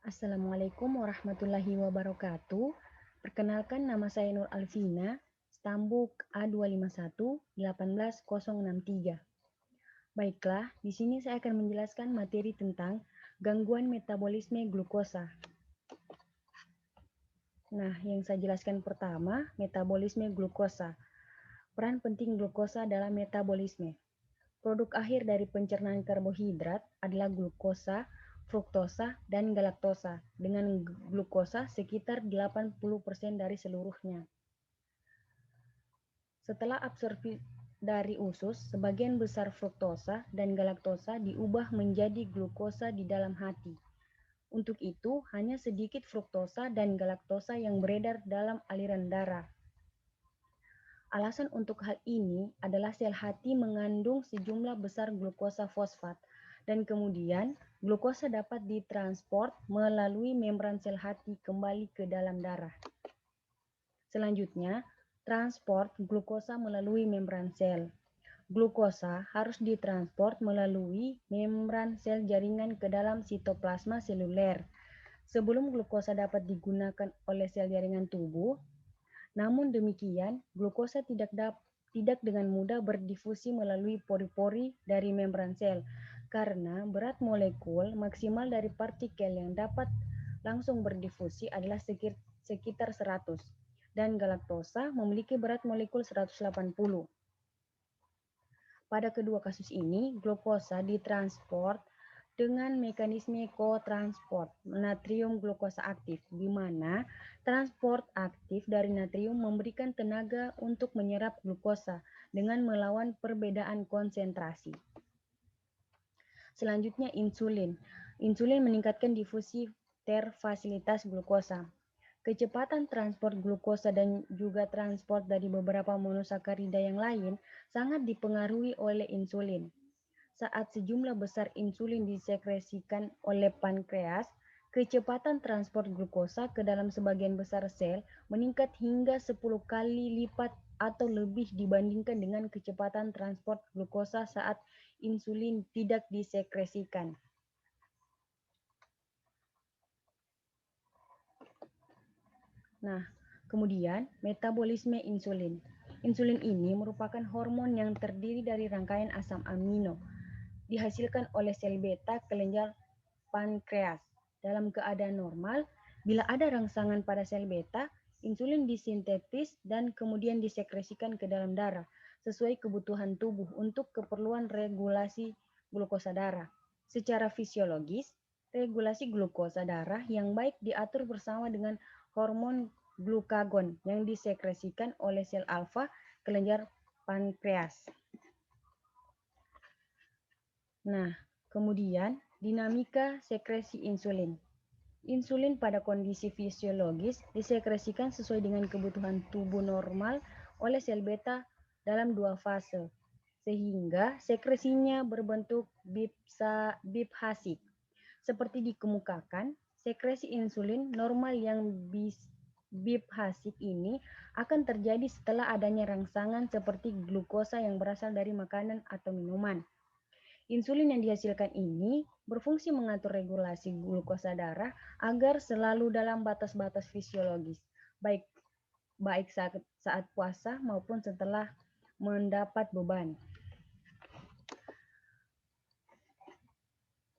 Assalamualaikum warahmatullahi wabarakatuh. Perkenalkan nama saya Nur Alvina, Stambuk A251-18063. Baiklah, di sini saya akan menjelaskan materi tentang gangguan metabolisme glukosa. Nah, yang saya jelaskan pertama, metabolisme glukosa. Peran penting glukosa dalam metabolisme. Produk akhir dari pencernaan karbohidrat adalah glukosa, fruktosa, dan galaktosa, dengan glukosa sekitar 80% dari seluruhnya. Setelah absorpsi dari usus, sebagian besar fruktosa dan galaktosa diubah menjadi glukosa di dalam hati. Untuk itu, hanya sedikit fruktosa dan galaktosa yang beredar dalam aliran darah. Alasan untuk hal ini adalah sel hati mengandung sejumlah besar glukosa fosfat, dan kemudian glukosa dapat ditransport melalui membran sel hati kembali ke dalam darah. Selanjutnya, transport glukosa melalui membran sel. Glukosa harus ditransport melalui membran sel jaringan ke dalam sitoplasma seluler. Sebelum glukosa dapat digunakan oleh sel jaringan tubuh, namun demikian, glukosa tidak dengan mudah berdifusi melalui pori-pori dari membran sel, karena berat molekul maksimal dari partikel yang dapat langsung berdifusi adalah sekitar 100, dan galaktosa memiliki berat molekul 180. Pada kedua kasus ini, glukosa ditransport dengan mekanisme kotransport natrium glukosa aktif, di mana transport aktif dari natrium memberikan tenaga untuk menyerap glukosa dengan melawan perbedaan konsentrasi. Selanjutnya insulin. Insulin meningkatkan difusi terfasilitas glukosa. Kecepatan transport glukosa dan juga transport dari beberapa monosakarida yang lain sangat dipengaruhi oleh insulin. Saat sejumlah besar insulin disekresikan oleh pankreas, kecepatan transport glukosa ke dalam sebagian besar sel meningkat hingga 10 kali lipat atau lebih dibandingkan dengan kecepatan transport glukosa saat insulin tidak disekresikan. Nah, kemudian metabolisme insulin. Insulin ini merupakan hormon yang terdiri dari rangkaian asam amino, dihasilkan oleh sel beta kelenjar pankreas. Dalam keadaan normal, bila ada rangsangan pada sel beta, insulin disintetis dan kemudian disekresikan ke dalam darah sesuai kebutuhan tubuh untuk keperluan regulasi glukosa darah. Secara fisiologis, regulasi glukosa darah yang baik diatur bersama dengan hormon glukagon yang disekresikan oleh sel alfa kelenjar pankreas. Nah, kemudian dinamika sekresi insulin. Insulin pada kondisi fisiologis disekresikan sesuai dengan kebutuhan tubuh normal oleh sel beta dalam dua fase, sehingga sekresinya berbentuk biphasik. Seperti dikemukakan, sekresi insulin normal yang biphasik ini akan terjadi setelah adanya rangsangan seperti glukosa yang berasal dari makanan atau minuman. Insulin yang dihasilkan ini berfungsi mengatur regulasi glukosa darah agar selalu dalam batas-batas fisiologis, baik saat puasa maupun setelah mendapat beban.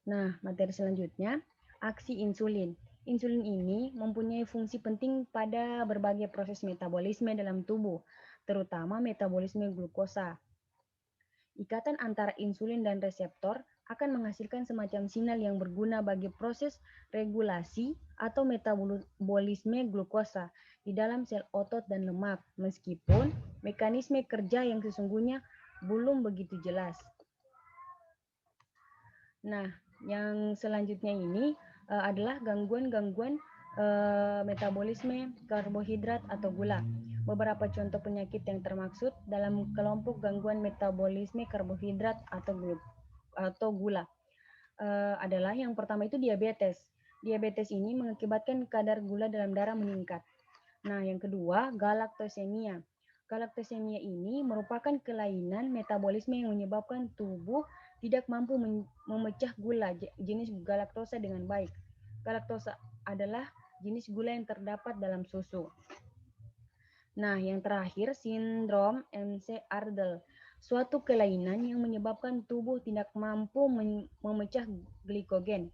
Nah, materi selanjutnya, aksi insulin. Insulin ini mempunyai fungsi penting pada berbagai proses metabolisme dalam tubuh, terutama metabolisme glukosa. Ikatan antara insulin dan reseptor akan menghasilkan semacam sinyal yang berguna bagi proses regulasi atau metabolisme glukosa di dalam sel otot dan lemak, meskipun mekanisme kerja yang sesungguhnya belum begitu jelas. Nah, yang selanjutnya ini adalah gangguan-gangguan metabolisme karbohidrat atau gula. Beberapa contoh penyakit yang termaksud dalam kelompok gangguan metabolisme karbohidrat atau gula adalah yang pertama itu diabetes. Diabetes ini mengakibatkan kadar gula dalam darah meningkat. Nah, yang kedua, galaktosemia. Galaktosemia ini merupakan kelainan metabolisme yang menyebabkan tubuh tidak mampu memecah gula jenis galaktosa dengan baik. Galaktosa adalah jenis gula yang terdapat dalam susu. Nah, yang terakhir, sindrom MC-Ardel, suatu kelainan yang menyebabkan tubuh tidak mampu memecah glikogen.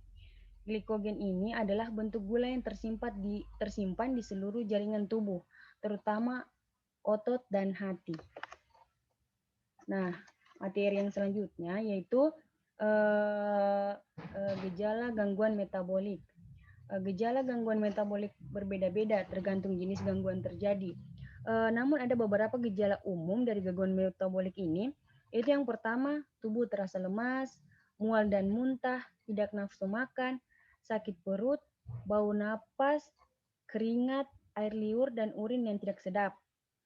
Glikogen ini adalah bentuk gula yang tersimpan di seluruh jaringan tubuh, terutama otot dan hati. Nah, materi yang selanjutnya yaitu gejala gangguan metabolik. Gejala gangguan metabolik berbeda-beda tergantung jenis gangguan terjadi. Namun ada beberapa gejala umum dari gangguan metabolik ini, yaitu yang pertama, tubuh terasa lemas, mual dan muntah, tidak nafsu makan, sakit perut, bau napas, keringat, air liur dan urin yang tidak sedap,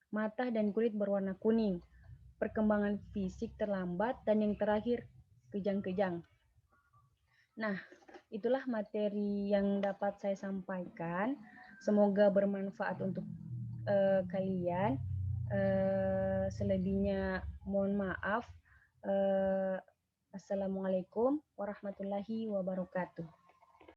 mata dan kulit berwarna kuning, perkembangan fisik terlambat, dan yang terakhir, kejang-kejang. Nah, itulah materi yang dapat saya sampaikan. Semoga bermanfaat untuk kalian. Selebihnya mohon maaf. Assalamualaikum warahmatullahi wabarakatuh.